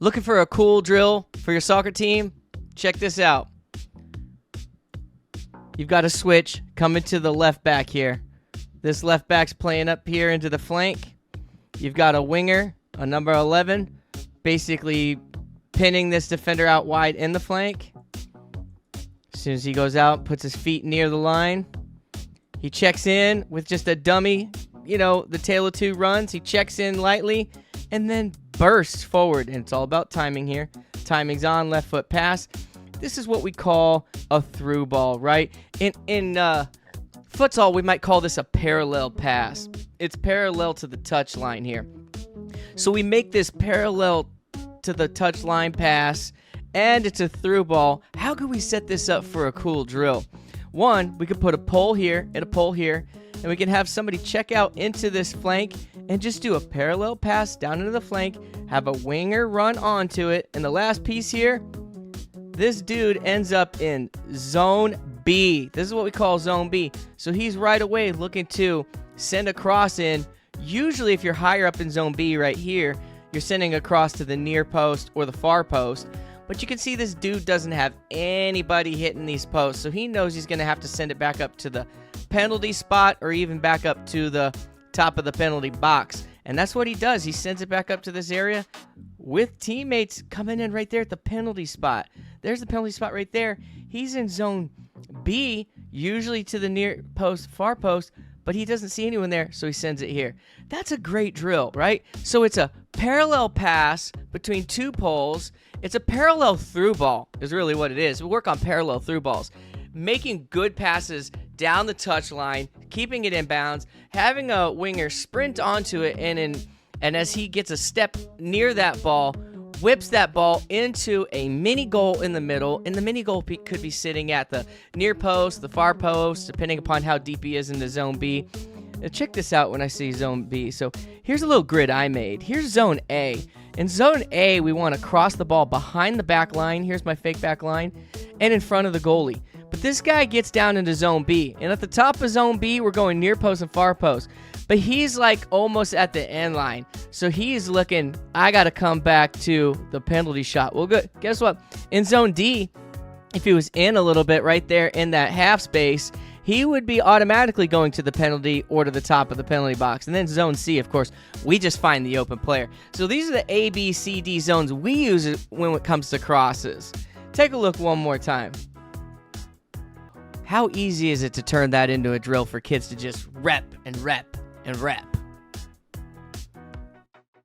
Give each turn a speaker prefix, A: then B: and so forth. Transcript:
A: Looking for a cool drill for your soccer team? Check this out. You've got a switch coming to the left back here. This left back's playing up here into the flank. You've got a winger, a number 11, basically pinning this defender out wide in the flank. As soon as he goes out, puts his feet near the line. He checks in with just a dummy, the tailor 2 runs. He checks in lightly and then bursts forward. And it's all about timing here. Timing's on, left foot pass. This is what we call a through ball, right? In futsal, we might call this a parallel pass. It's parallel to the touch line here. So we make this parallel to the touch line pass, and it's a through ball. How could we set this up for a cool drill? One, we could put a pole here and a pole here, and we can have somebody check out into this flank and just do a parallel pass down into the flank, have a winger run onto it, and the last piece here, this dude ends up in zone B. This is what we call zone B. So he's right away looking to send a cross in. Usually if you're higher up in zone B right here, you're sending a cross to the near post or the far post. But you can see this dude doesn't have anybody hitting these posts. So he knows he's going to have to send it back up to the penalty spot or even back up to the top of the penalty box. And that's what he does. He sends it back up to this area with teammates coming in right there at the penalty spot. There's the penalty spot right there. He's in zone B, usually to the near post, far post, but he doesn't see anyone there, so he sends it here. That's a great drill, right? So it's a parallel pass between two poles. It's a parallel through ball is really what it is. We work on parallel through balls. Making good passes down the touch line, keeping it in bounds, having a winger sprint onto it, and as he gets a step near that ball, whips that ball into a mini goal in the middle, and the mini goal could be sitting at the near post, the far post, depending upon how deep he is into zone B. Now check this out when I see zone B. So here's a little grid I made. Here's zone A. In zone A, we want to cross the ball behind the back line. Here's my fake back line, and in front of the goalie. But this guy gets down into zone B, and at the top of zone B, we're going near post and far post. But he's like almost at the end line. So he's looking, I got to come back to the penalty shot. Well, good. Guess what? In zone D, if he was in a little bit right there in that half space, he would be automatically going to the penalty or to the top of the penalty box. And then zone C, of course, we just find the open player. So these are the A, B, C, D zones we use when it comes to crosses. Take a look one more time. How easy is it to turn that into a drill for kids to just rep and rep and rep?